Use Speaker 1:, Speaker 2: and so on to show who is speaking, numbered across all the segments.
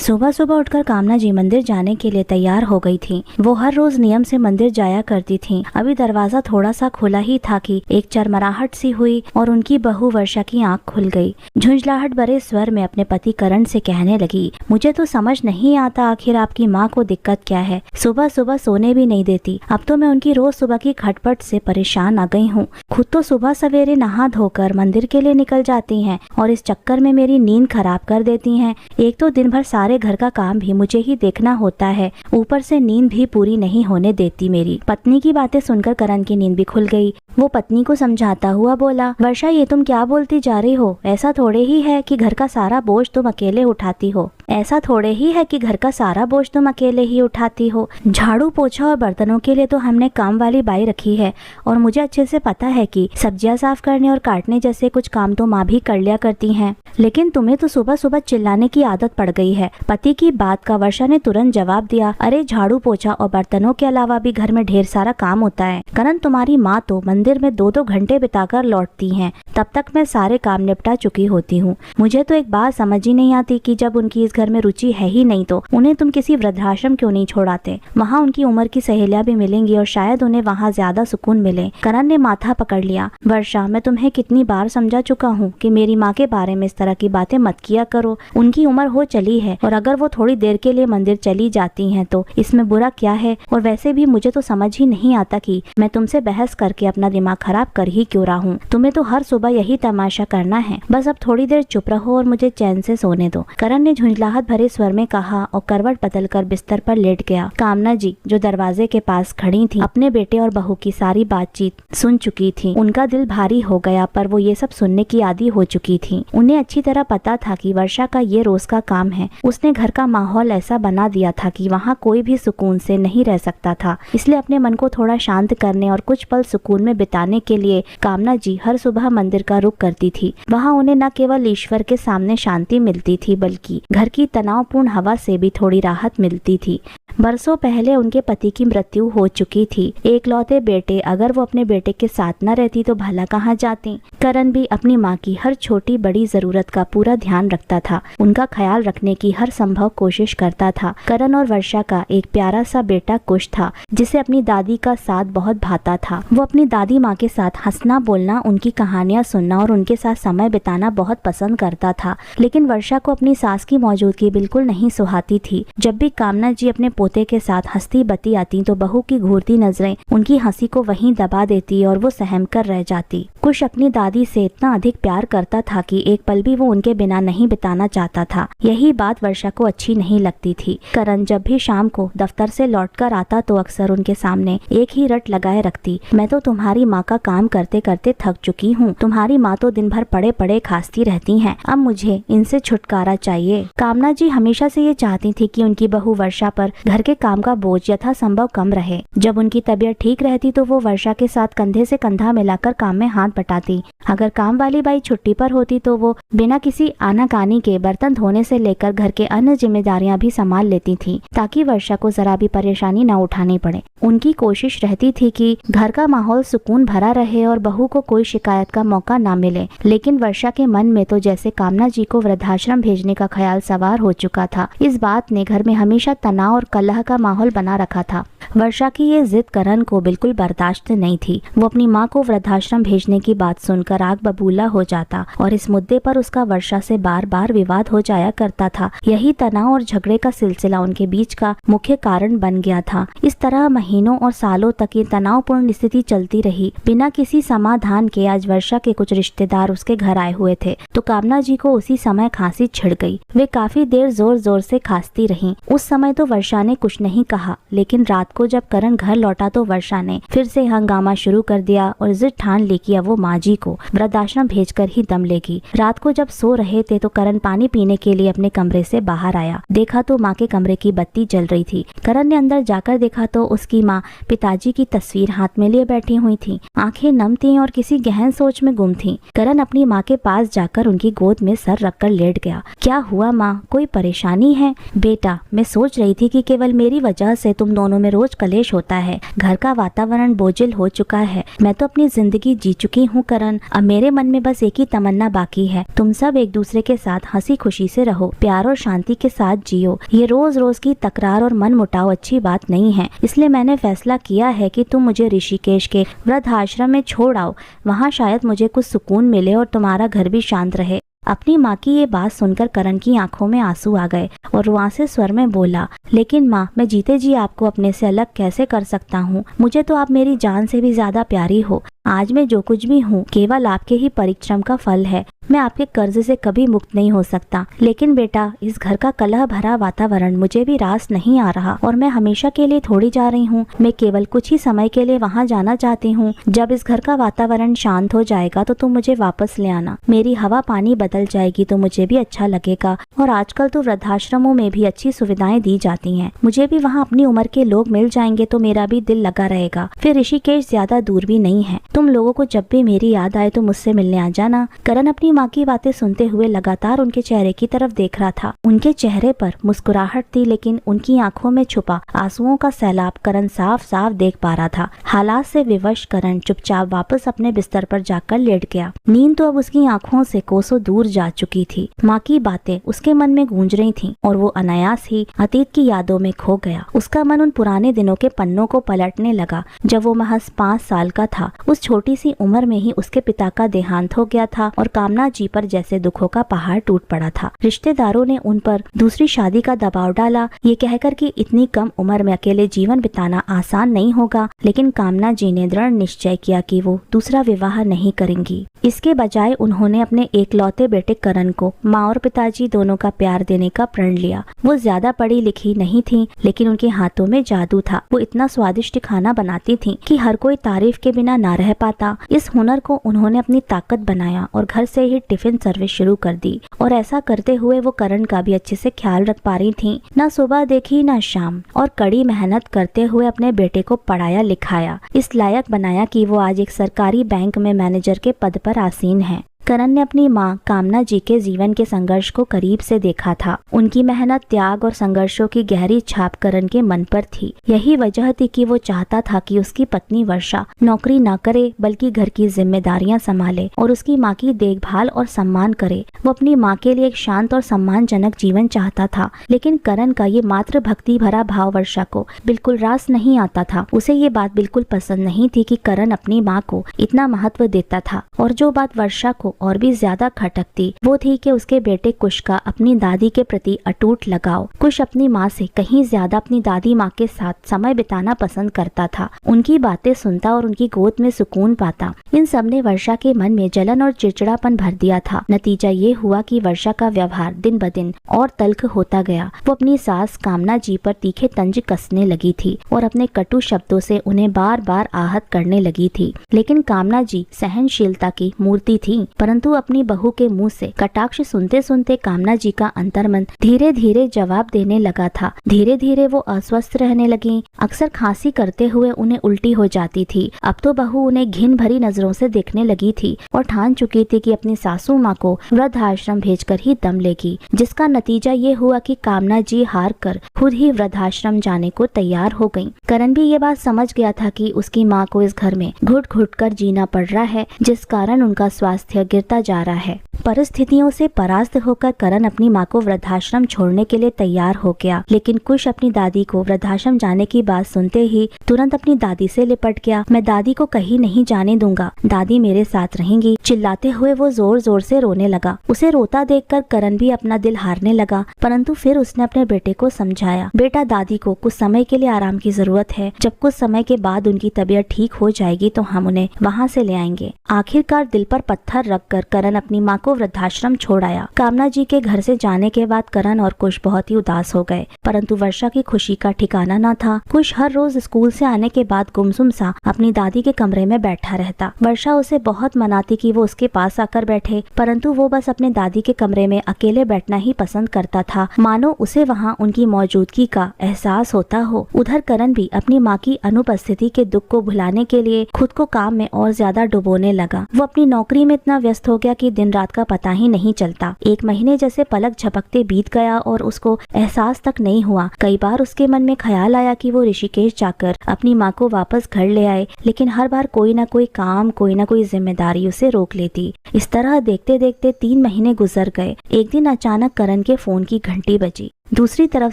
Speaker 1: सुबह सुबह उठकर कामना जी मंदिर जाने के लिए तैयार हो गई थी। वो हर रोज नियम से मंदिर जाया करती थी। अभी दरवाजा थोड़ा सा खुला ही था कि एक चरमराहट सी हुई और उनकी बहू वर्षा की आंख खुल गई। झुंझलाहट भरे स्वर में अपने पति करण से कहने लगी, मुझे तो समझ नहीं आता आखिर आपकी माँ को दिक्कत क्या है। सुबह सुबह सोने भी नहीं देती। अब तो मैं उनकी रोज सुबह की खटपट से परेशान आ गई हूँ। खुद तो सुबह सवेरे नहा धोकर मंदिर के लिए निकल जाती हैं और इस चक्कर में मेरी नींद खराब कर देती हैं। एक तो दिन भर सारे घर का काम भी मुझे ही देखना होता है, ऊपर से नींद भी पूरी नहीं होने देती मेरी। पत्नी की बातें सुनकर करण की नींद भी खुल गई। वो पत्नी को समझाता हुआ बोला, वर्षा ये तुम क्या बोलती जा रही हो। ऐसा थोड़े ही है कि घर का सारा बोझ तुम अकेले उठाती हो। ऐसा थोड़े ही है कि घर का सारा बोझ तुम अकेले ही उठाती हो। झाड़ू पोछा और बर्तनों के लिए तो हमने काम वाली बाई रखी है और मुझे अच्छे से पता है कि सब्जियां साफ करने और काटने जैसे कुछ काम तो माँ भी कर लिया करती हैं। लेकिन तुम्हें तो सुबह सुबह चिल्लाने की आदत पड़ गई है। पति की बात का वर्षा ने तुरंत जवाब दिया, अरे झाड़ू पोछा और बर्तनों के अलावा भी घर में ढेर सारा काम होता है। करण तुम्हारी माँ तो मंदिर में 2-2 घंटे बिताकर लौटती हैं, तब तक मैं सारे काम निपटा चुकी होती हूँ। मुझे तो एक बात समझ ही नहीं आती कि जब उनकी इस घर में रुचि है ही नहीं तो उन्हें तुम किसी वृद्धाश्रम क्यों नहीं छोड़ाते। वहाँ उनकी उम्र की सहेलियां भी मिलेंगी और शायद उन्हें वहाँ ज्यादा सुकून मिले। करण ने माथा पकड़ लिया, वर्षा मैं तुम्हें कितनी बार समझा चुका हूँ कि मेरी माँ के बारे में इस तरह की बातें मत किया करो। उनकी उम्र हो चली है और अगर वो थोड़ी देर के लिए मंदिर चली जाती हैं तो इसमें बुरा क्या है। और वैसे भी मुझे तो समझ ही नहीं आता कि मैं तुमसे बहस करके अपना दिमाग खराब कर ही क्यों रहा हूँ। तुम्हें तो हर सुबह यही तमाशा करना है। बस अब थोड़ी देर चुप रहो और मुझे चैन से सोने दो। करण ने झुंझलाहट भरे स्वर में कहा और करवट बदलकर बिस्तर पर लेट गया। कामना जी जो दरवाजे के पास खड़ी थी, अपने बेटे और बहू की सारी बातचीत सुन चुकी थी। उनका दिल भारी हो गया, पर वो ये सब सुनने की आदी हो चुकी थी। उन्हें अच्छी तरह पता था कि वर्षा का ये रोज का काम है। उसने घर का माहौल ऐसा बना दिया था कि वहाँ कोई भी सुकून से नहीं रह सकता था। इसलिए अपने मन को थोड़ा शांत करने और कुछ पल सुकून में बिताने के लिए कामना जी हर सुबह मंदिर का रुख करती थी। वहाँ उन्हें न केवल ईश्वर के सामने शांति मिलती थी बल्कि घर की तनावपूर्ण हवा से भी थोड़ी राहत मिलती थी। बरसों पहले उनके पति की मृत्यु हो चुकी थी। एकलौते बेटे, अगर वो अपने बेटे के साथ न रहती तो भला कहाँ जाती। करण भी अपनी माँ की हर छोटी बड़ी जरूरत का पूरा ध्यान रखता था, उनका ख्याल रखने की हर संभव कोशिश करता था। करण और वर्षा का एक प्यारा सा बेटा कुश था, जिसे अपनी दादी का साथ बहुत भाता था। वो अपनी दादी माँ के साथ हंसना बोलना, उनकी कहानियाँ सुनना और उनके साथ समय बिताना बहुत पसंद करता था। लेकिन वर्षा को अपनी सास की मौजूदगी बिल्कुल नहीं सुहाती थी। जब भी कामना जी अपने पोते के साथ हंसती बती आती तो बहू की घूरती नजरें उनकी हंसी को वहीं दबा देती और वो सहम कर रह जाती। कुश अपनी दादी से इतना अधिक प्यार करता था कि एक पल भी वो उनके बिना नहीं बिताना चाहता था। यही बात वर्षा को अच्छी नहीं लगती थी। करण जब भी शाम को दफ्तर से लौटकर आता तो अक्सर उनके सामने एक ही रट लगाए रखती, मैं तो तुम्हारी माँ का काम करते करते थक चुकी हूँ। तुम्हारी माँ तो दिन भर पड़े पड़े खांसती रहती हैं। अब मुझे इनसे छुटकारा चाहिए। कामना जी हमेशा से ये चाहती थी कि उनकी बहू वर्षा पर घर के काम का बोझ यथासंभव कम रहे। जब उनकी तबीयत ठीक रहती तो वो वर्षा के साथ कंधे से कंधा मिलाकर काम में हाथ बटाती। अगर काम वाली बाई छुट्टी पर होती तो वो बिना किसी आनाकानी के बर्तन धोने से लेकर घर के अन्य जिम्मेदारियां भी संभाल लेती थी, ताकि वर्षा को जरा भी परेशानी न उठानी पड़े। उनकी कोशिश रहती थी कि घर का माहौल सुकून भरा रहे और बहू को कोई शिकायत का मौका न मिले। लेकिन वर्षा के मन में तो जैसे कामना जी को वृद्धाश्रम भेजने का ख्याल सवार हो चुका था। इस बात ने घर में हमेशा तनाव और कलह का माहौल बना रखा था। वर्षा की ये जिद करण को बिल्कुल बर्दाश्त नहीं थी। वो अपनी माँ को वृद्धाश्रम भेजने की बात सुनकर आग बबूला हो जाता और इस मुद्दे पर उसका वर्षा से बार बार विवाद हो जाया करता था। यही तनाव और झगड़े का सिलसिला उनके बीच का मुख्य कारण बन गया था। इस तरह महीनों और सालों तक ये तनावपूर्ण स्थिति चलती रही। बिना किसी समाधान के आज वर्षा के कुछ रिश्तेदार उसके घर आए हुए थे तो कामना जी को उसी समय खांसी छिड़ गई। वे काफी देर जोर जोर से खांसती रहीं। उस समय तो वर्षा ने कुछ नहीं कहा, लेकिन रात को जब करण घर लौटा तो वर्षा ने फिर से हंगामा शुरू कर दिया और जिद ठान ली कि अब वो माँ जी को वृद्धाश्रम भेजकर ही दम लेगी। रात को जब सो रहे थे तो करण पानी पीने के लिए अपने कमरे से बाहर आया। देखा तो माँ के कमरे की बत्ती जल रही थी। करण ने अंदर जाकर देखा तो उसकी माँ पिताजी की तस्वीर हाथ में लिए बैठी हुई थी। आंखें नम थीं और किसी गहन सोच में गुम थीं। करण अपनी माँ के पास जाकर उनकी गोद में सर रखकर लेट गया। क्या हुआ माँ, कोई परेशानी है? बेटा, मैं सोच रही थी कि केवल मेरी वजह से तुम दोनों में रोज कलेश होता है। घर का वातावरण बोझिल हो चुका है। मैं तो अपनी जिंदगी जी चुकी चुकी हूँ करण। अब मेरे मन में बस एक ही तमन्ना बाकी है, तुम सब एक दूसरे के साथ हंसी खुशी से रहो, प्यार और शांति के साथ जियो। ये रोज रोज की तकरार और मन मुटाव अच्छी बात नहीं है। इसलिए मैंने फैसला किया है कि तुम मुझे ऋषिकेश के वृद्धाश्रम में छोड़ आओ। वहाँ शायद मुझे कुछ सुकून मिले और तुम्हारा घर भी शांत रहे। अपनी माँ की ये बात सुनकर करण की आंखों में आंसू आ गए और रुआंसे स्वर में बोला, लेकिन माँ, मैं जीते जी आपको अपने से अलग कैसे कर सकता हूँ? मुझे तो आप मेरी जान से भी ज्यादा प्यारी हो। आज मैं जो कुछ भी हूँ केवल आपके ही परिश्रम का फल है। मैं आपके कर्ज से कभी मुक्त नहीं हो सकता। लेकिन बेटा, इस घर का कलह भरा वातावरण मुझे भी रास नहीं आ रहा और मैं हमेशा के लिए थोड़ी जा रही हूँ। मैं केवल कुछ ही समय के लिए वहाँ जाना चाहती हूँ। जब इस घर का वातावरण शांत हो जाएगा तो तुम मुझे वापस ले आना। मेरी हवा पानी बदल जाएगी तो मुझे भी अच्छा लगेगा। और आजकल तो वृद्धाश्रमों में भी अच्छी सुविधाएं दी जाती हैं। मुझे भी वहाँ अपनी उम्र के लोग मिल जाएंगे तो मेरा भी दिल लगा रहेगा। फिर ऋषिकेश ज्यादा दूर भी नहीं है। तुम लोगों को जब भी मेरी याद आए तो मुझसे मिलने आ जाना। करण अपनी माँ की बातें सुनते हुए लगातार उनके चेहरे की तरफ देख रहा था। उनके चेहरे पर मुस्कुराहट थी, लेकिन उनकी आंखों में छुपा आंसुओं का सैलाब करण साफ साफ देख पा रहा था। हालात से विवश करण चुपचाप वापस अपने बिस्तर पर जाकर लेट गया। नींद तो अब उसकी आंखों से कोसों दूर जा चुकी थी। माँ की बातें उसके मन में गूंज रही थीं और वो अनायास ही अतीत की यादों में खो गया। उसका मन उन पुराने दिनों के पन्नों को पलटने लगा जब वो महज 5 साल का था। उस छोटी सी उम्र में ही उसके पिता का देहांत हो गया था और कामना जी पर जैसे दुखों का पहाड़ टूट पड़ा था। रिश्तेदारों ने उन पर दूसरी शादी का दबाव डाला, ये कहकर कि इतनी कम उम्र में अकेले जीवन बिताना आसान नहीं होगा। लेकिन कामना जी ने दृढ़ निश्चय किया कि वो दूसरा विवाह नहीं करेंगी। इसके बजाय उन्होंने अपने एकलौते बेटे करण को माँ और पिताजी दोनों का प्यार देने का प्रण लिया। वो ज्यादा पढ़ी लिखी नहीं थी, लेकिन उनके हाथों में जादू था। वो इतना स्वादिष्ट खाना बनाती थी कि हर कोई तारीफ के बिना ना रह पाता। इस हुनर को उन्होंने अपनी ताकत बनाया और घर से ही टिफिन सर्विस शुरू कर दी। और ऐसा करते हुए वो करण का भी अच्छे से ख्याल रख पा रही थी। ना सुबह देखी ना शाम, और कड़ी मेहनत करते हुए अपने बेटे को पढ़ाया लिखाया, इस लायक बनाया कि वो आज एक सरकारी बैंक में मैनेजर के पद पर आसीन है। करण ने अपनी माँ कामना जी के जीवन के संघर्ष को करीब से देखा था। उनकी मेहनत, त्याग और संघर्षों की गहरी छाप करण के मन पर थी। यही वजह थी कि वो चाहता था कि उसकी पत्नी वर्षा नौकरी न करे बल्कि घर की जिम्मेदारियां संभाले और उसकी माँ की देखभाल और सम्मान करे। वो अपनी माँ के लिए एक शांत और सम्मानजनक जीवन चाहता था। लेकिन करण का ये मात्र भक्ति भरा भाव वर्षा को बिल्कुल रास नहीं आता था। उसे ये बात बिल्कुल पसंद नहीं थी कि करण अपनी माँ को इतना महत्व देता था। और जो बात वर्षा को और भी ज्यादा खटकती वो थी कि उसके बेटे कुश का अपनी दादी के प्रति अटूट लगाव। कुश अपनी माँ से कहीं ज्यादा अपनी दादी माँ के साथ समय बिताना पसंद करता था। उनकी बातें सुनता और उनकी गोद में सुकून पाता। इन सब ने वर्षा के मन में जलन और चिड़चिड़ापन भर दिया था। नतीजा ये हुआ कि वर्षा का व्यवहार दिन ब दिन और तल्ख होता गया। वो अपनी सास कामना जी पर तीखे तंज कसने लगी थी और अपने कटु शब्दों से उन्हें बार बार आहत करने लगी थी। लेकिन कामना जी सहनशीलता की मूर्ति थी, परंतु अपनी बहू के मुंह से कटाक्ष सुनते सुनते कामना जी का अंतर्मन धीरे धीरे जवाब देने लगा था। धीरे धीरे वो अस्वस्थ रहने लगी। अक्सर खांसी करते हुए उन्हें उल्टी हो जाती थी। अब तो बहू उन्हें घिन भरी नजरों से देखने लगी थी और ठान चुकी थी कि अपनी सासू माँ को वृद्धाश्रम भेजकर ही दम लेगी। जिसका नतीजा ये हुआ कि कामना जी हार कर खुद ही वृद्धाश्रम जाने को तैयार हो गयी। करण भी ये बात समझ गया था कि उसकी माँ को इस घर में घुट घुट कर जीना पड़ रहा है, जिस कारण उनका स्वास्थ्य गिरता जा रहा है। परिस्थितियों से परास्त होकर करण अपनी माँ को वृद्धाश्रम छोड़ने के लिए तैयार हो गया। लेकिन कुश अपनी दादी को वृद्धाश्रम जाने की बात सुनते ही तुरंत अपनी दादी से लिपट गया। मैं दादी को कहीं नहीं जाने दूंगा, दादी मेरे साथ रहेंगी। चिल्लाते हुए वो जोर जोर से रोने लगा। उसे रोता देखकर करण भी अपना दिल हारने लगा, परंतु फिर उसने अपने बेटे को समझाया, बेटा दादी को कुछ समय के लिए आराम की जरूरत है। जब कुछ समय के बाद उनकी तबीयत ठीक हो जाएगी तो हम उन्हें वहाँ से ले आएंगे। आखिरकार दिल पर पत्थर रखकर करण अपनी माँ को वृद्धाश्रम छोड़ आया। कामना जी के घर से जाने के बाद करण और कुश बहुत ही उदास हो गए, परंतु वर्षा की खुशी का ठिकाना न था। कुश हर रोज स्कूल से आने के बाद गुमसुम सा अपनी दादी के कमरे में बैठा रहता। वर्षा उसे बहुत मनाती कि वो उसके पास आकर बैठे, परंतु वो बस अपने दादी के कमरे में अकेले बैठना ही पसंद करता था, मानो उसे वहाँ उनकी मौजूदगी का एहसास होता हो। उधर करण भी अपनी माँ की अनुपस्थिति के दुख को भुलाने के लिए खुद को काम में और ज्यादा डुबोने लगा। वो अपनी नौकरी में इतना व्यस्त हो गया कि दिन रात का पता ही नहीं चलता। 1 महीने जैसे पलक झपकते बीत गया और उसको एहसास तक नहीं हुआ। कई बार उसके मन में ख्याल आया कि वो ऋषिकेश जाकर अपनी माँ को वापस घर ले आए, लेकिन हर बार कोई ना कोई काम, कोई ना कोई जिम्मेदारी उसे रोक लेती। इस तरह देखते देखते 3 महीने गुजर गए। एक दिन अचानक करण के फोन की घंटी बजी। दूसरी तरफ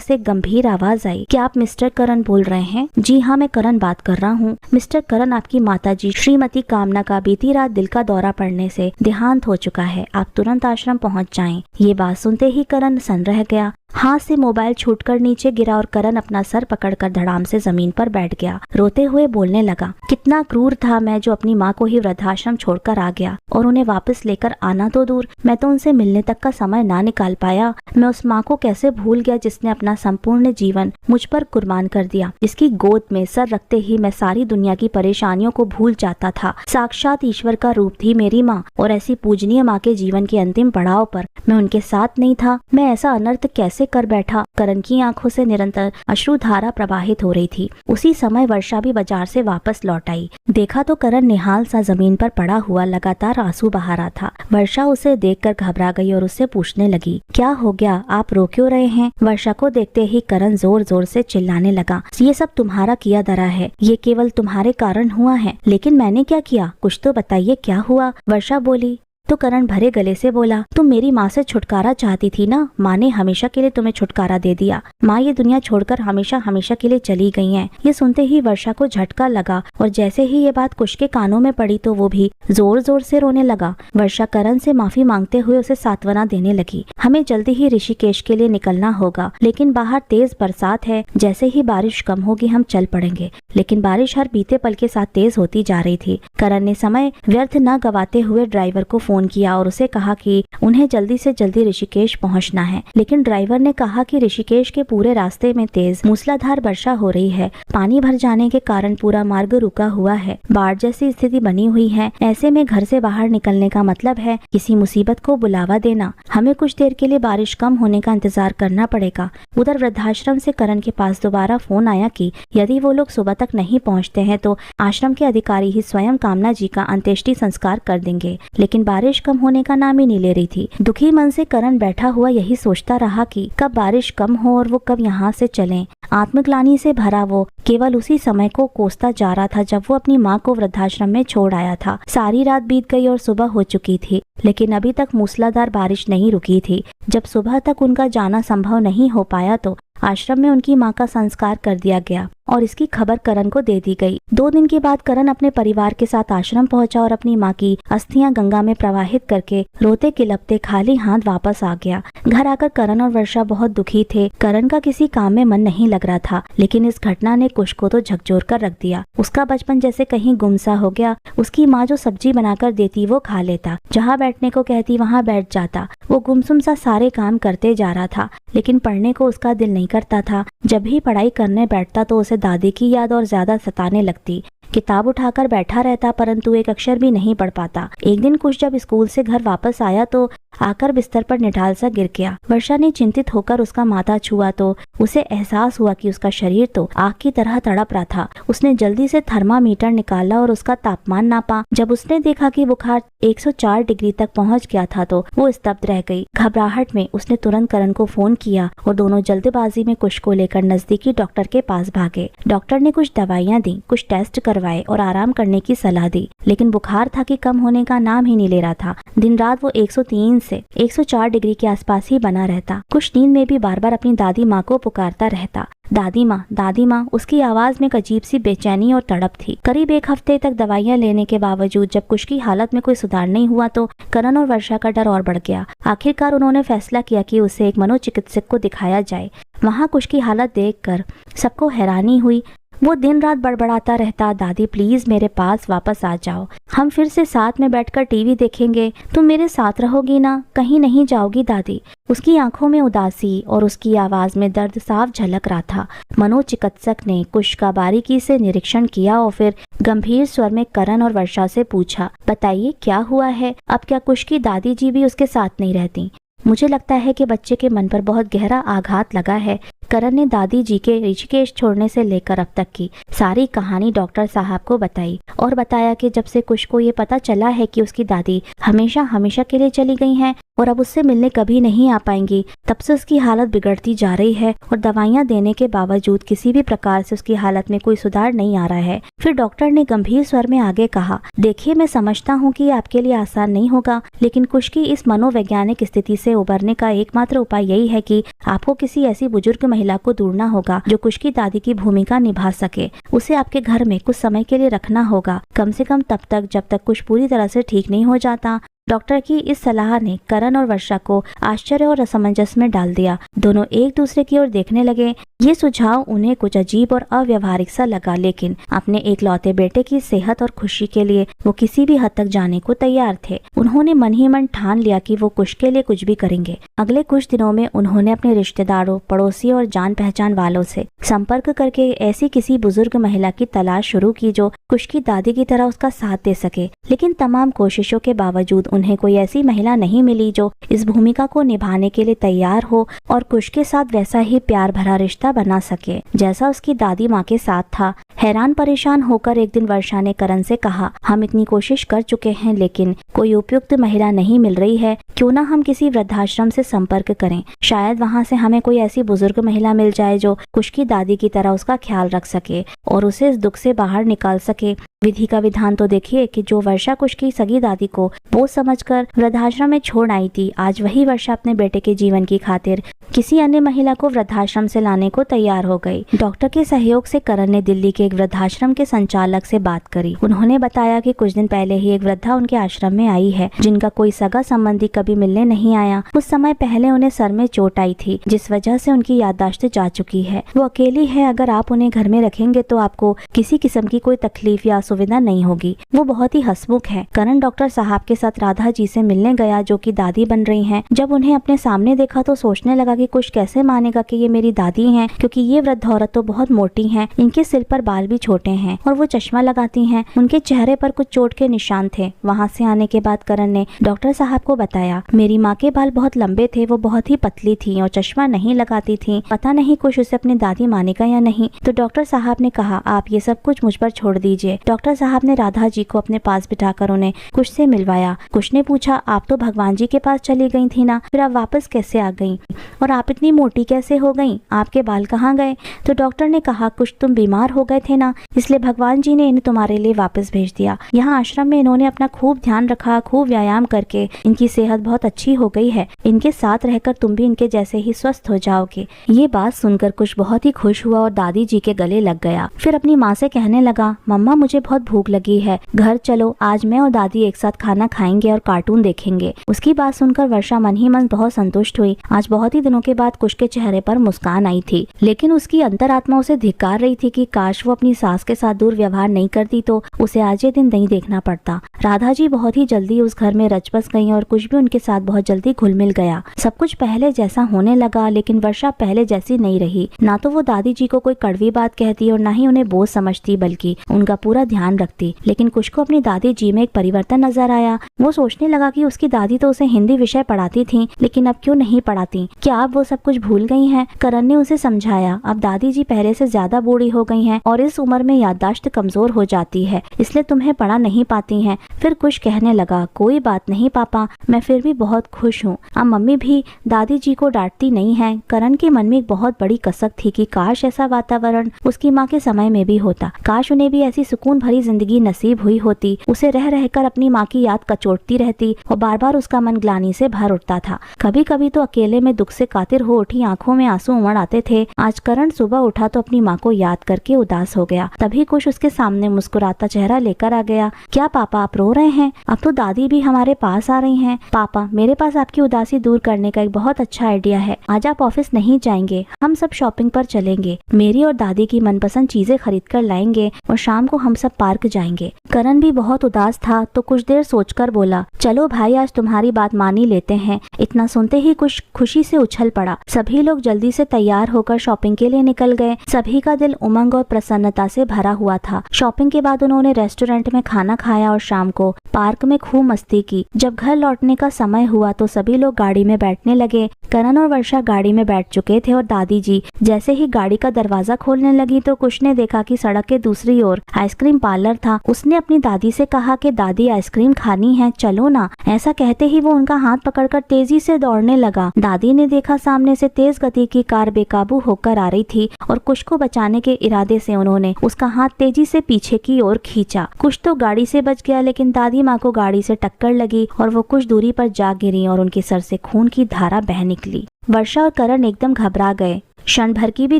Speaker 1: से गंभीर आवाज आई, क्या आप मिस्टर करण बोल रहे हैं? जी हाँ, मैं करण बात कर रहा हूँ। मिस्टर करण, आपकी माताजी श्रीमती कामना का बीती रात दिल का दौरा पड़ने से देहांत हो चुका है। आप तुरंत आश्रम पहुँच जाएं। ये बात सुनते ही करण सन रह गया। हाथ से मोबाइल छूटकर नीचे गिरा और करण अपना सर पकड़कर धड़ाम से जमीन पर बैठ गया। रोते हुए बोलने लगा, कितना क्रूर था मैं जो अपनी माँ को ही वृद्धाश्रम छोड़कर आ गया, और उन्हें वापस लेकर आना तो दूर, मैं तो उनसे मिलने तक का समय ना निकाल पाया। मैं उस माँ को कैसे भूल गया जिसने अपना संपूर्ण जीवन मुझ पर कुर्बान कर दिया, जिसकी गोद में सर रखते ही मैं सारी दुनिया की परेशानियों को भूल जाता था। साक्षात ईश्वर का रूप थी मेरी माँ, और ऐसी पूजनीय माँ के जीवन के अंतिम पड़ाव पर मैं उनके साथ नहीं था। मैं ऐसा अनर्थ कैसे कर बैठा? करण की आंखों से निरंतर अश्रुधारा प्रवाहित हो रही थी। उसी समय वर्षा भी बाजार से वापस लौट आई। देखा तो करण निहाल सा जमीन पर पड़ा हुआ लगातार आंसू बहा रहा था। वर्षा उसे देखकर घबरा गई और उससे पूछने लगी, क्या हो गया, आप रो क्यों रहे हैं? वर्षा को देखते ही करण जोर जोर से चिल्लाने लगा, ये सब तुम्हारा किया धरा है, ये केवल तुम्हारे कारण हुआ है। लेकिन मैंने क्या किया? कुछ तो बताइए, क्या हुआ? वर्षा बोली। तो करण भरे गले से बोला, तुम मेरी माँ से छुटकारा चाहती थी ना? माँ ने हमेशा के लिए तुम्हें छुटकारा दे दिया। माँ ये दुनिया छोड़कर हमेशा हमेशा के लिए चली गई हैं। ये सुनते ही वर्षा को झटका लगा, और जैसे ही ये बात कुश के कानों में पड़ी तो वो भी जोर जोर से रोने लगा। वर्षा करण से माफी मांगते हुए उसे सांत्वना देने लगी। हमें जल्दी ही ऋषिकेश के लिए निकलना होगा, लेकिन बाहर तेज बरसात है। जैसे ही बारिश कम होगी हम चल पड़ेंगे। लेकिन बारिश हर बीते पल के साथ तेज होती जा रही थी। करण ने समय व्यर्थ न गवाते हुए ड्राइवर को फोन किया और उसे कहा कि उन्हें जल्दी से जल्दी ऋषिकेश पहुंचना है। लेकिन ड्राइवर ने कहा कि ऋषिकेश के पूरे रास्ते में तेज मूसलाधार वर्षा हो रही है। पानी भर जाने के कारण पूरा मार्ग रुका हुआ है। बाढ़ जैसी स्थिति बनी हुई है। ऐसे में घर से बाहर निकलने का मतलब है किसी मुसीबत को बुलावा देना। हमें कुछ देर के लिए बारिश कम होने का इंतजार करना पड़ेगा। उधर वृद्धाश्रम से करण के पास दोबारा फोन आया कि यदि वो लोग सुबह तक नहीं पहुंचते हैं तो आश्रम के अधिकारी ही स्वयं कामना जी का अंत्येष्टि संस्कार कर देंगे। लेकिन बारिश कम होने का नाम ही नहीं ले रही थी। दुखी मन से करण बैठा हुआ यही सोचता रहा कि कब बारिश कम हो और वो कब यहाँ से चलें। आत्मग्लानि से भरा वो केवल उसी समय को कोसता जा रहा था जब वो अपनी माँ को वृद्धाश्रम में छोड़ आया था। सारी रात बीत गई और सुबह हो चुकी थी, लेकिन अभी तक मूसलाधार बारिश नहीं रुकी थी। जब सुबह तक उनका जाना संभव नहीं हो पाया तो आश्रम में उनकी माँ का संस्कार कर दिया गया और इसकी खबर करण को दे दी गई। 2 दिन के बाद करण अपने परिवार के साथ आश्रम पहुंचा और अपनी माँ की अस्थियां गंगा में प्रवाहित करके रोते किलपते खाली हाथ वापस आ गया। घर आकर करण और वर्षा बहुत दुखी थे। करण का किसी काम में मन नहीं लग रहा था, लेकिन इस घटना ने कुश को तो झकझोर कर रख दिया। उसका बचपन जैसे कहीं गुमसा हो गया। उसकी माँ जो सब्जी बनाकर देती वो खा लेता, जहाँ बैठने को कहती वहाँ बैठ जाता। वो गुमसुम सा सारे काम करते जा रहा था, लेकिन पढ़ने को उसका दिल नहीं करता था। जब भी पढ़ाई करने बैठता तो उसे दादी की याद और ज्यादा सताने लगती। किताब उठाकर बैठा रहता परंतु एक अक्षर भी नहीं पढ़ पाता। एक दिन कुश जब स्कूल से घर वापस आया तो आकर बिस्तर पर निढाल सा गिर गया। वर्षा ने चिंतित होकर उसका माथा छुआ तो उसे एहसास हुआ कि उसका शरीर तो आग की तरह तड़प रहा था। उसने जल्दी से थर्मामीटर निकाला और उसका तापमान नापा। जब उसने देखा कि बुखार 104 डिग्री तक पहुंच गया था तो वो स्तब्ध रह गई। घबराहट में उसने तुरंत करण को फोन किया और दोनों जल्दबाजी में कुश को लेकर नजदीकी डॉक्टर के पास भागे। डॉक्टर ने कुछ दवाइयाँ दी, कुछ टेस्ट करवाए और आराम करने की सलाह दी, लेकिन बुखार था कि कम होने का नाम ही नहीं ले रहा था। दिन रात वो 103 से 104 डिग्री के आसपास ही बना रहता। कुछ नींद में भी बार बार अपनी दादी माँ को पुकारता रहता। दादी माँ, दादी माँ। उसकी आवाज में एक अजीब सी बेचैनी और तड़प थी। करीब 1 हफ्ते तक दवाइयाँ लेने के बावजूद जब कुश की हालत में कोई सुधार नहीं हुआ तो करण और वर्षा का डर और बढ़ गया। आखिरकार उन्होंने फैसला किया कि उसे एक मनोचिकित्सक को दिखाया जाए। वहाँ कुश की हालत देखकर सबको हैरानी हुई। वो दिन रात बड़बड़ाता रहता, दादी प्लीज मेरे पास वापस आ जाओ, हम फिर से साथ में बैठकर टीवी देखेंगे, तुम मेरे साथ रहोगी ना, कहीं नहीं जाओगी दादी। उसकी आंखों में उदासी और उसकी आवाज में दर्द साफ झलक रहा था। मनोचिकित्सक ने कुश का बारीकी से निरीक्षण किया और फिर गंभीर स्वर में करण और वर्षा से पूछा, बताइए क्या हुआ है? अब क्या कुश की दादी जी भी उसके साथ नहीं रहती? मुझे लगता है कि बच्चे के मन पर बहुत गहरा आघात लगा है। करण ने दादी जी के ऋषिकेश छोड़ने से लेकर अब तक की सारी कहानी डॉक्टर साहब को बताई और बताया कि जब से कुश को ये पता चला है कि उसकी दादी हमेशा हमेशा के लिए चली गई हैं और अब उससे मिलने कभी नहीं आ पाएंगी, तब से उसकी हालत बिगड़ती जा रही है और दवाइयां देने के बावजूद किसी भी प्रकार से उसकी हालत में कोई सुधार नहीं आ रहा है। फिर डॉक्टर ने गंभीर स्वर में आगे कहा, देखिए मैं समझता हूँ कि आपके लिए आसान नहीं होगा, लेकिन कुश की इस मनोवैज्ञानिक स्थिति से उबरने का एकमात्र उपाय यही है कि आपको किसी ऐसी बुजुर्ग महिला को ढूंढना होगा जो कुश की दादी की भूमिका निभा सके। उसे आपके घर में कुछ समय के लिए रखना होगा, कम से कम तब तक जब तक कुश पूरी तरह से ठीक नहीं हो जाता। डॉक्टर की इस सलाह ने करण और वर्षा को आश्चर्य और असमंजस में डाल दिया। दोनों एक दूसरे की ओर देखने लगे। ये सुझाव उन्हें कुछ अजीब और अव्यवहारिक सा लगा, लेकिन अपने एकलौते बेटे की सेहत और खुशी के लिए वो किसी भी हद तक जाने को तैयार थे। उन्होंने मन ही मन ठान लिया कि वो कुश के लिए कुछ भी करेंगे। अगले कुछ दिनों में उन्होंने अपने रिश्तेदारों, पड़ोसियों और जान पहचान वालों से संपर्क करके ऐसी किसी बुजुर्ग महिला की तलाश शुरू की जो कुश की दादी की तरह उसका साथ दे सके, लेकिन तमाम कोशिशों के बावजूद उन्हें कोई ऐसी महिला नहीं मिली जो इस भूमिका को निभाने के लिए तैयार हो और कुश के साथ वैसा ही प्यार भरा रिश्ता बना सके जैसा उसकी दादी माँ के साथ था। हैरान परेशान होकर एक दिन वर्षा ने करण से कहा, हम इतनी कोशिश कर चुके हैं लेकिन कोई उपयुक्त महिला नहीं मिल रही है, क्यों ना हम किसी वृद्धाश्रम से संपर्क करें, शायद वहाँ से हमें कोई ऐसी बुजुर्ग महिला मिल जाए जो कुश की दादी की तरह उसका ख्याल रख सके और उसे इस दुख से बाहर निकाल सके। विधि का विधान तो देखिए कि जो वर्षा कुश की सगी दादी को बोझ समझकर वृद्धाश्रम में छोड़ आई थी, आज वही वर्षा अपने बेटे के जीवन की खातिर किसी अन्य महिला को वृद्धाश्रम से लाने को तैयार हो गई। डॉक्टर के सहयोग से करण ने दिल्ली के एक वृद्धाश्रम के संचालक से बात करी। उन्होंने बताया कि कुछ दिन पहले ही एक वृद्धा उनके आश्रम में आई है जिनका कोई सगा संबंधी कभी मिलने नहीं आया। कुछ समय पहले उन्हें सर में चोट आई थी जिस वजह से उनकी याददाश्त जा चुकी है। वो अकेली है, अगर आप उन्हें घर में रखेंगे तो आपको किसी किस्म की कोई तकलीफ या असुविधा नहीं होगी। वो बहुत ही हंसमुख है। करण डॉक्टर साहब के साथ राधा जी से मिलने गया जो कि दादी बन रही हैं। जब उन्हें अपने सामने देखा तो सोचने लगा कि कुछ कैसे मानेगा कि ये मेरी दादी हैं, क्योंकि ये वृद्ध औरत तो बहुत मोटी हैं, इनके सिर पर बाल भी छोटे हैं और वो चश्मा लगाती हैं। उनके चेहरे पर कुछ चोट के निशान थे। वहाँ से आने के बाद करण ने डॉक्टर साहब को बताया, मेरी माँ के बाल बहुत लंबे थे, वो बहुत ही पतली थी और चश्मा नहीं लगाती थी, पता नहीं कुछ उसे अपनी दादी मानेगा या नहीं। तो डॉक्टर साहब ने कहा, आप ये सब कुछ मुझ पर छोड़ दीजिए। डॉक्टर साहब ने राधा जी को अपने पास बिठाकर उन्हें कुश से मिलवाया। कुश ने पूछा, आप तो भगवान जी के पास चली गई थी ना, फिर आप वापस कैसे आ गई और आप इतनी मोटी कैसे हो गई, आपके बाल कहाँ गए? तो डॉक्टर ने कहा, कुछ तुम बीमार हो गए थे ना, इसलिए भगवान जी ने इन्हें तुम्हारे लिए वापस भेज दिया। यहाँ आश्रम में इन्होंने अपना खूब ध्यान रखा, खूब व्यायाम करके इनकी सेहत बहुत अच्छी हो गई है। इनके साथ रहकर तुम भी इनके जैसे ही स्वस्थ हो जाओगे। ये बात सुनकर कुश बहुत ही खुश हुआ और दादी जी के गले लग गया। फिर अपनी माँ से कहने लगा, मम्मा मुझे बहुत भूख लगी है, घर चलो, आज मैं और दादी एक साथ खाना खाएंगे और कार्टून देखेंगे। उसकी बात सुनकर वर्षा मन ही मन बहुत संतुष्ट हुई। आज बहुत ही दिनों के बाद कुश के चेहरे पर मुस्कान आई थी, लेकिन उसकी अंतरात्मा उसे धिक्कार रही थी कि काश वो अपनी सास के साथ दुर्व्यवहार नहीं करती तो उसे आज ये दिन नहीं देखना पड़ता। राधा जी बहुत ही जल्दी उस घर में रच बस गई और कुश भी उनके साथ बहुत जल्दी घुल मिल गया। सब कुछ पहले जैसा होने लगा, लेकिन वर्षा पहले जैसी नहीं रही। ना तो वो दादी जी को कोई कड़वी बात कहती और ना ही उन्हें बोझ समझती, बल्कि उनका पूरा ध्यान रखती। लेकिन कुश को अपनी दादी जी में एक परिवर्तन नजर आया। वो सोचने लगा कि उसकी दादी तो उसे हिंदी विषय पढ़ाती थी, लेकिन अब क्यों नहीं पढ़ाती? क्या अब वो सब कुछ भूल गई हैं? करण ने उसे समझाया, अब दादी जी पहले से ज्यादा बूढ़ी हो गई हैं और इस उम्र में याददाश्त कमजोर हो जाती है, इसलिए तुम्हें पढ़ा नहीं पाती हैं। फिर कुश कहने लगा, कोई बात नहीं पापा, मैं फिर भी बहुत खुश हूँ। अब मम्मी भी दादी जी को डांटती नहीं है। करण के मन में एक बहुत बड़ी कसक थी कि काश ऐसा वातावरण उसकी माँ के समय में भी होता, काश उन्हें भी ऐसी सुकून भरी जिंदगी नसीब हुई होती। उसे रह रहकर अपनी माँ की याद कचोटती रहती और बार बार उसका मन ग्लानि से भर उठता था। कभी कभी तो अकेले में दुख से कातिर हो उठी आंखों में आंसू उमड़ आते थे। आज करण सुबह उठा तो अपनी माँ को याद करके उदास हो गया। तभी कुश उसके सामने मुस्कुराता चेहरा लेकर आ गया। क्या पापा आप रो रहे हैं? अब तो दादी भी हमारे पास आ रही हैं। पापा, मेरे पास आपकी उदासी दूर करने का एक बहुत अच्छा आइडिया है। आज आप ऑफिस नहीं जाएंगे, हम सब शॉपिंग पर चलेंगे, मेरी और दादी की मनपसंद चीजें खरीद कर लाएंगे और शाम को हम सब पार्क जाएंगे। करण भी बहुत उदास था तो कुछ देर सोचकर बोला, चलो भाई आज तुम्हारी बात मान ही लेते हैं। इतना सुनते ही कुछ खुशी से उछल पड़ा। सभी लोग जल्दी से तैयार होकर शॉपिंग के लिए निकल गए। सभी का दिल उमंग और प्रसन्नता से भरा हुआ था। शॉपिंग के बाद उन्होंने रेस्टोरेंट में खाना खाया और शाम को पार्क में खूब मस्ती की। जब घर लौटने का समय हुआ तो सभी लोग गाड़ी में बैठने लगे। करण और वर्षा गाड़ी में बैठ चुके थे और दादी जी जैसे ही गाड़ी का दरवाजा खोलने लगी तो कुश ने देखा कि सड़क के दूसरी ओर आइसक्रीम पार्लर था। उसने अपनी दादी से कहा कि दादी आइसक्रीम खानी है, चलो ना। ऐसा कहते ही वो उनका हाथ पकड़कर तेजी से दौड़ने लगा। दादी ने देखा सामने से तेज गति की कार बेकाबू होकर आ रही थी और कुश को बचाने के इरादे से उन्होंने उसका हाथ तेजी से पीछे की ओर खींचा। कुश तो गाड़ी से बच गया, लेकिन दादी माँ को गाड़ी से टक्कर लगी और वो कुछ दूरी पर जा गिरी और उनके सर से खून की धारा बह निकली। वर्षा और करण एकदम घबरा गए। क्षण भर की भी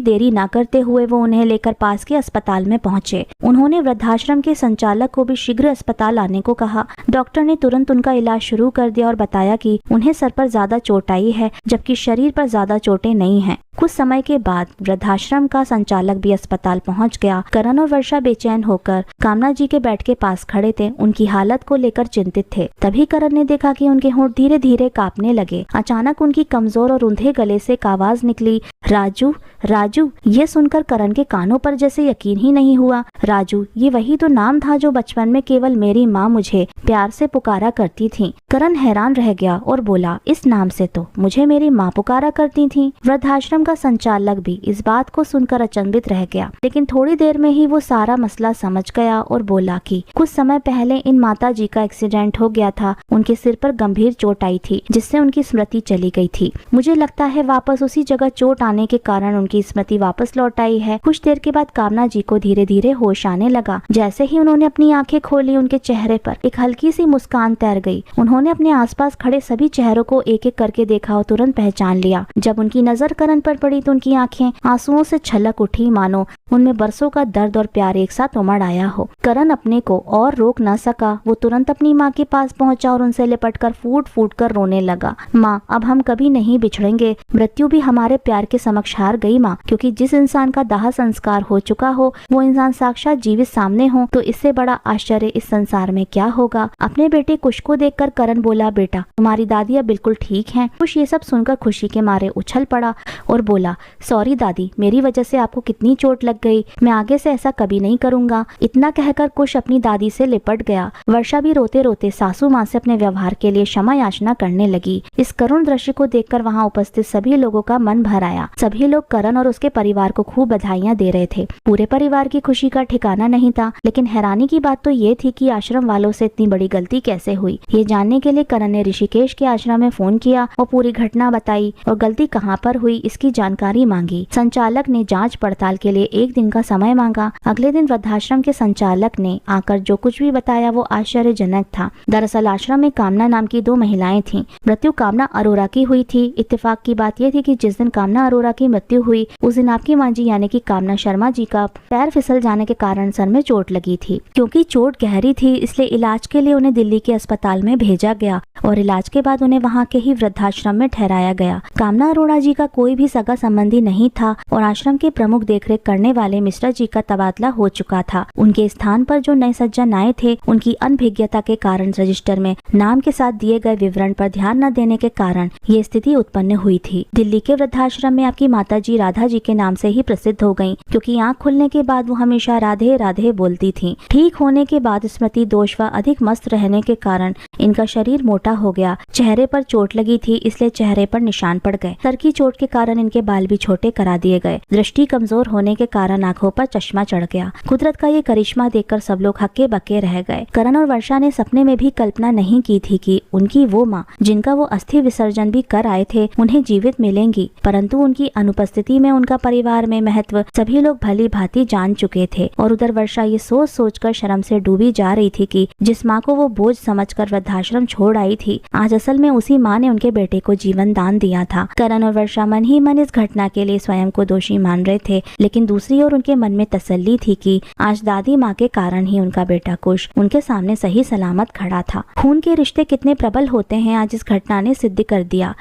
Speaker 1: देरी ना करते हुए वो उन्हें लेकर पास के अस्पताल में पहुंचे। उन्होंने वृद्धाश्रम के संचालक को भी शीघ्र अस्पताल आने को कहा। डॉक्टर ने तुरंत उनका इलाज शुरू कर दिया और बताया कि उन्हें सर पर ज्यादा चोट आई है, जबकि शरीर पर ज्यादा चोटें नहीं हैं। कुछ समय के बाद वृद्धाश्रम का संचालक भी अस्पताल पहुंच गया। करण और वर्षा बेचैन होकर कामना जी के बेड के पास खड़े थे, उनकी हालत को लेकर चिंतित थे। तभी करण ने देखा कि उनके होंठ धीरे धीरे कांपने लगे। अचानक उनकी कमजोर और रूंधे गले से एक आवाज निकली, राजू राजू। ये सुनकर करण के कानों पर जैसे यकीन ही नहीं हुआ। राजू, ये वही तो नाम था जो बचपन में केवल मेरी माँ मुझे प्यार से पुकारा करती थी। करण हैरान रह गया और बोला, इस नाम से तो मुझे मेरी माँ पुकारा करती थी। वृद्धाश्रम का संचालक भी इस बात को सुनकर अचंभित रह गया, लेकिन थोड़ी देर में ही वो सारा मसला समझ गया और बोला कि कुछ समय पहले इन माता जी का एक्सीडेंट हो गया था। उनके सिर पर गंभीर चोट आई थी, जिससे उनकी स्मृति चली गई थी। मुझे लगता है वापस उसी जगह चोट आने के कारण उनकी स्मृति वापस लौट आई है। कुछ देर के बाद कामना जी को धीरे धीरे होश आने लगा। जैसे ही उन्होंने अपनी आंखें खोली, उनके चेहरे पर एक हल्की सी मुस्कान तैर गई। उन्होंने अपने आसपास खड़े सभी चेहरों को एक एक करके देखा और तुरंत पहचान लिया। जब उनकी नजर करण पर पड़ी तो उनकी आंखें आंसुओं से छलक उठी, मानो उनमें बरसों का दर्द और प्यार एक साथ उमड़ आया हो। करण अपने को और रोक न सका। वो तुरंत अपनी माँ के पास पहुंचा और उनसे लिपटकर फूट फूट कर रोने लगा। माँ, अब हम कभी नहीं बिछड़ेंगे। मृत्यु भी हमारे प्यार के समक्ष हार गई माँ, क्योंकि जिस इंसान का दाह संस्कार हो चुका हो वो इंसान साक्षात जीवित सामने हो तो इससे बड़ा आश्चर्य इस संसार में क्या होगा। अपने बेटे कुश को देखकर करण बोला, बेटा तुम्हारी दादी अब बिल्कुल ठीक हैं। कुश ये सब सुनकर खुशी के मारे उछल पड़ा और बोला, सॉरी दादी, मेरी वजह से आपको कितनी चोट लग गई। मैं आगे से ऐसा कभी नहीं करूंगा। इतना कहकर कुश अपनी दादी से लिपट गया। वर्षा भी रोते रोते सासू माँ से अपने व्यवहार के लिए क्षमा याचना करने लगी। इस करुण दृश्य को देखकर वहाँ उपस्थित सभी लोगों का मन भर आया। सभी लोग करण और उसके परिवार को खूब बधाइयां दे रहे थे। पूरे परिवार की खुशी का ठिकाना नहीं था, लेकिन हैरानी की बात तो ये थी कि आश्रम वालों से इतनी बड़ी गलती कैसे हुई। ये जानने के लिए करण ने ऋषिकेश के आश्रम में फोन किया और पूरी घटना बताई और गलती कहाँ पर हुई इसकी जानकारी मांगी। संचालक ने जांच पड़ताल के लिए 1 दिन का समय मांगा। अगले दिन वृद्धाश्रम के संचालक ने आकर जो कुछ भी बताया वो आश्चर्यजनक था। दरअसल आश्रम में कामना नाम की 2 महिलाएं थीं। मृत्यु कामना अरोरा की हुई थी। इत्तेफाक की बात यह थी कि जिस दिन कामना अरोरा की मृत्यु हुई उस दिन आपकी माँ जी यानी कि कामना शर्मा जी का पैर फिसल जाने के कारण सर में चोट लगी थी। क्योंकि चोट गहरी थी इसलिए इलाज के लिए उन्हें दिल्ली के अस्पताल में भेजा गया और इलाज के बाद उन्हें वहाँ के ही वृद्धाश्रम में ठहराया गया। कामना अरोड़ा जी का कोई भी सगा संबंधी नहीं था और आश्रम के प्रमुख देखरेख करने वाले मिश्रा जी का तबादला हो चुका था। उनके स्थान पर जो नए सज्जन आए थे उनकी अनभिज्ञता के कारण रजिस्टर में नाम के साथ दिए गए विवरण पर ध्यान न देने के कारण ये स्थिति उत्पन्न हुई थी। दिल्ली के वृद्धाश्रम में आपकी माता जी राधा जी के नाम से ही प्रसिद्ध हो गयी, क्योंकि आँख खुलने के बाद वो हमेशा राधे राधे बोलती थी। ठीक होने के बाद स्मृति दोष व अधिक मस्त रहने के कारण इनका शरीर मोटा हो गया। चेहरे पर चोट लगी थी इसलिए चेहरे पर निशान पड़ गए। सर की चोट के कारण इनके बाल भी छोटे करा दिए गए। दृष्टि कमजोर होने के कारण आंखों पर चश्मा चढ़ गया। कुदरत का ये करिश्मा देखकर सब लोग हक्के बक्के रह गए। करण और वर्षा ने सपने में भी कल्पना नहीं की थी कि उनकी वो माँ जिनका वो अस्थि विसर्जन भी कर आए थे उन्हें जीवित मिलेंगी, परंतु उनकी अनुपस्थिति में उनका परिवार में महत्व सभी लोग भली भांति जान चुके थे। और उधर वर्षा ये सोच सोचकर शर्म से डूबी जा रही थी कि जिस माँ को वो बोझ समझकर वृद्धाश्रम छोड़ आई थी आज असल में उसी माँ ने उनके बेटे को जीवन दान दिया था। करण और वर्षा मन ही मन इस घटना के लिए स्वयं को दोषी मान रहे थे, लेकिन दूसरी ओर उनके मन में तसल्ली थी कि आज दादी माँ के कारण ही उनका बेटा कुश उनके सामने सही सलामत खड़ा था। खून के रिश्ते कितने प्रबल होते हैं आज इस घटना ने सिद्ध कर दिया।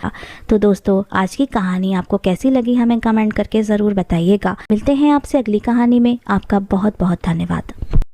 Speaker 1: तो दोस्तों आज की कहानी आपको कैसी लगी हमें कमेंट करके जरूर बताइएगा। मिलते हैं आपसे अगली कहानी में। आपका बहुत बहुत धन्यवाद।